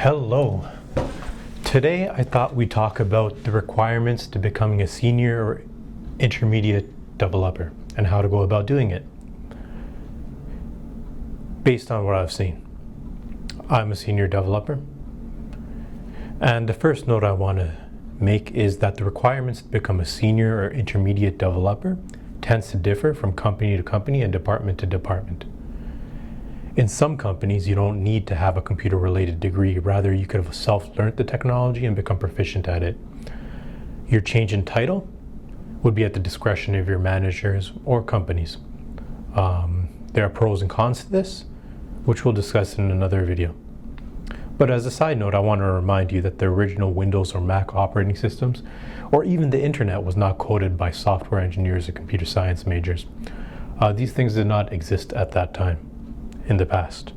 Hello. Today I thought we'd talk about the requirements to becoming a senior or intermediate developer and how to go about doing it. Based on what I've seen, I'm a senior developer. And the first note I want to make is that the requirements to become a senior or intermediate developer tends to differ from company to company and department to department. In some companies, you don't need to have a computer-related degree. Rather, you could have self-learned the technology and become proficient at it. Your change in title would be at the discretion of your managers or companies. There are pros and cons to this, which we'll discuss in another video. But as a side note, I want to remind you that the original Windows or Mac operating systems, or even the internet, was not coded by software engineers or computer science majors. These things did not exist at that time in the past.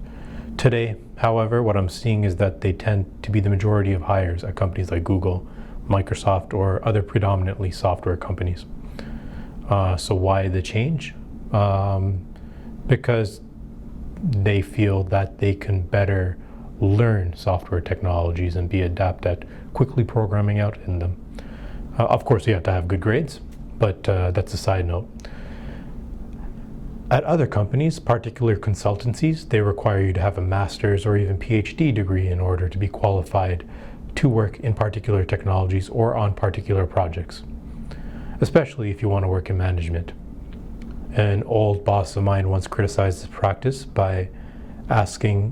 Today, however, what I'm seeing is that they tend to be the majority of hires at companies like Google, Microsoft, or other predominantly software companies. So why the change? Because they feel that they can better learn software technologies and be adept at quickly programming out in them. Of course, you have to have good grades, but that's a side note. At other companies, particular consultancies, they require you to have a master's or even PhD degree in order to be qualified to work in particular technologies or on particular projects, especially if you want to work in management. An old boss of mine once criticized this practice by asking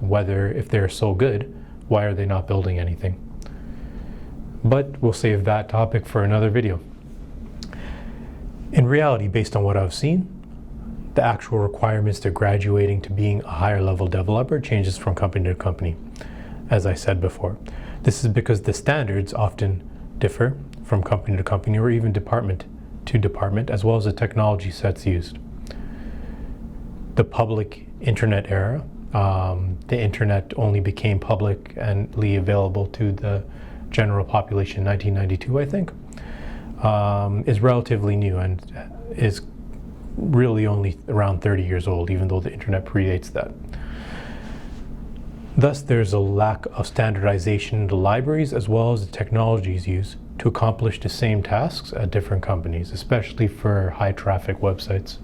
whether, if they're so good, why are they not building anything? But we'll save that topic for another video. In reality, based on what I've seen, the actual requirements to graduating to being a higher level developer changes from company to company, as I said before. This is because the standards often differ from company to company or even department to department, as well as the technology sets used. The public internet era, the internet only became publicly available to the general population in 1992, I think. Is relatively new and is really only around 30 years old, even though the internet predates that. Thus, there's a lack of standardization in the libraries as well as the technologies used to accomplish the same tasks at different companies, especially for high traffic websites.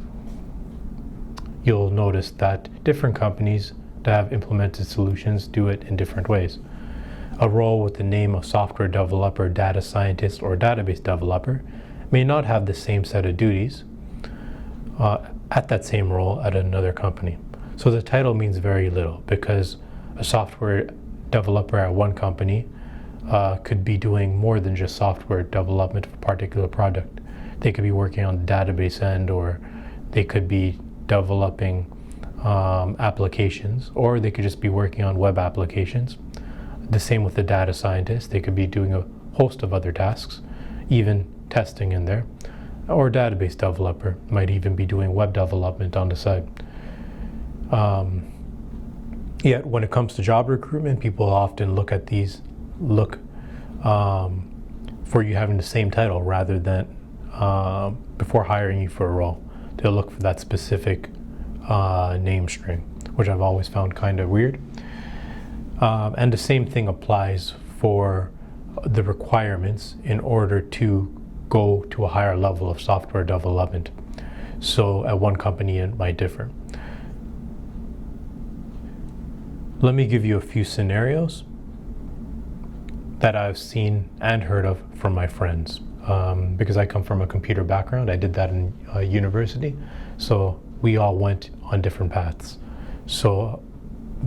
You'll notice that different companies that have implemented solutions do it in different ways. A role with the name of software developer, data scientist, or database developer may not have the same set of duties at that same role at another company. So the title means very little because a software developer at one company could be doing more than just software development of a particular product. They could be working on the database end, or they could be developing applications, or they could just be working on web applications. The same with the data scientist. They could be doing a host of other tasks, even testing in there. Or database developer might even be doing web development on the side. Yet when it comes to job recruitment, people often look for you having the same title rather than before hiring you for a role. They'll look for that specific name string, which I've always found kind of weird. And the same thing applies for the requirements in order to go to a higher level of software development. So at one company it might differ. Let me give you a few scenarios that I've seen and heard of from my friends. Because I come from a computer background, I did that in university, so we all went on different paths. So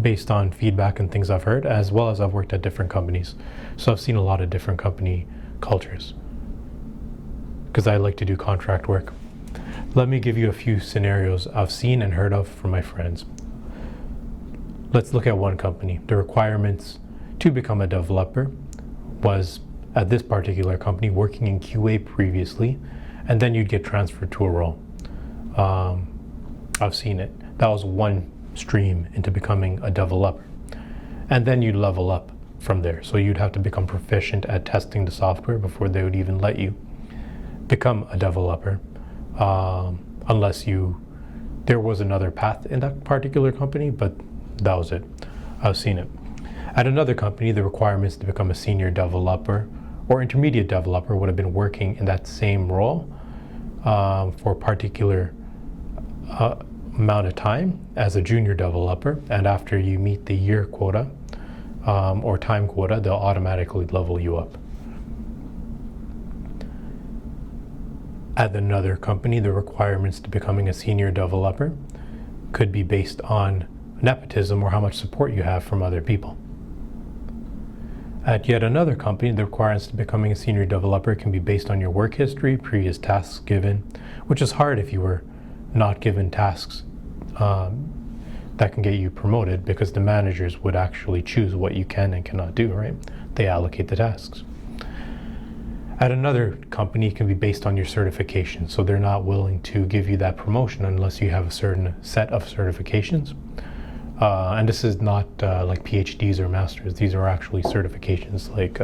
based on feedback and things I've heard, as well as I've worked at different companies. So I've seen a lot of different company cultures because I like to do contract work. Let me give you a few scenarios I've seen and heard of from my friends. Let's look at one company. The requirements to become a developer was, at this particular company, working in QA previously, and then you'd get transferred to a role. I've seen it. That was one stream into becoming a developer, and then you'd level up from there. So you'd have to become proficient at testing the software before they would even let you become a developer, unless there was another path in that particular company, but that was it. I've seen it. At another company, the requirements to become a senior developer or intermediate developer would have been working in that same role for a particular amount of time as a junior developer, and after you meet the year quota or time quota, they'll automatically level you up. At another company, the requirements to becoming a senior developer could be based on nepotism or how much support you have from other people. At yet another company, the requirements to becoming a senior developer can be based on your work history, previous tasks given, which is hard if you were not given tasks that can get you promoted, because the managers would actually choose what you can and cannot do, right? They allocate the tasks. At another company, it can be based on your certification. So they're not willing to give you that promotion unless you have a certain set of certifications. And this is not like PhDs or masters. These are actually certifications like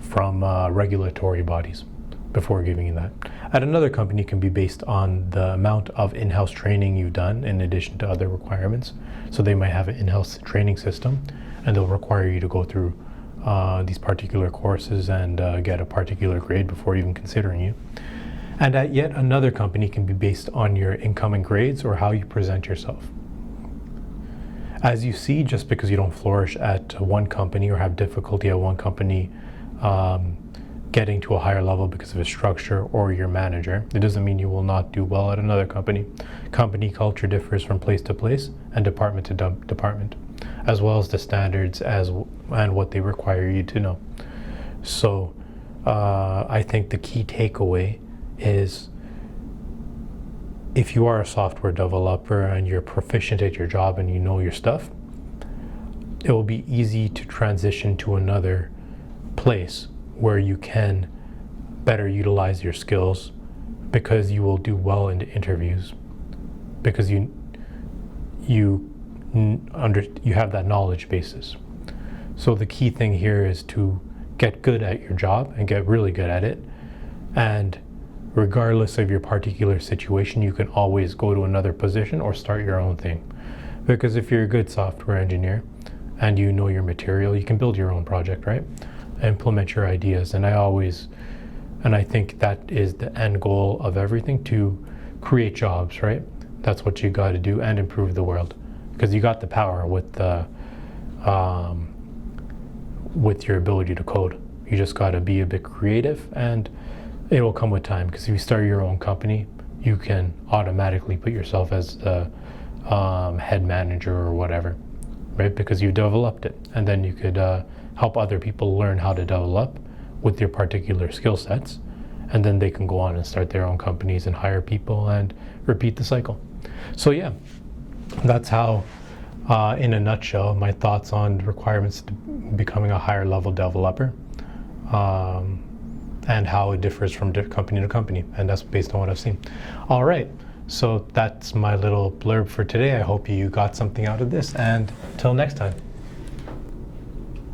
from regulatory bodies before giving you that. At another company, it can be based on the amount of in-house training you've done in addition to other requirements. So they might have an in-house training system, and they'll require you to go through these particular courses and get a particular grade before even considering you. And at yet another company can be based on your incoming grades or how you present yourself. As you see, just because you don't flourish at one company or have difficulty at one company getting to a higher level because of its structure or your manager, it doesn't mean you will not do well at another company. Company culture differs from place to place and department to department, as well as the standards and what they require you to know. So I think the key takeaway is, if you are a software developer and you're proficient at your job and you know your stuff, it will be easy to transition to another place where you can better utilize your skills, because you will do well in the interviews, because you have that knowledge basis. So the key thing here is to get good at your job and get really good at it. And regardless of your particular situation, you can always go to another position or start your own thing. Because if you're a good software engineer and you know your material, you can build your own project, right? Implement your ideas. And I think that is the end goal of everything, to create jobs, right? That's what you got to do, and improve the world, because you got the power with your ability to code. You just got to be a bit creative, and it will come with time. Because if you start your own company, you can automatically put yourself as the head manager or whatever, right? Because you developed it, and then you could help other people learn how to develop with your particular skill sets, and then they can go on and start their own companies and hire people and repeat the cycle. So yeah, that's how, in a nutshell, my thoughts on requirements to becoming a higher level developer, and how it differs from company to company, and that's based on what I've seen. All right, so that's my little blurb for today. I hope you got something out of this, and till next time.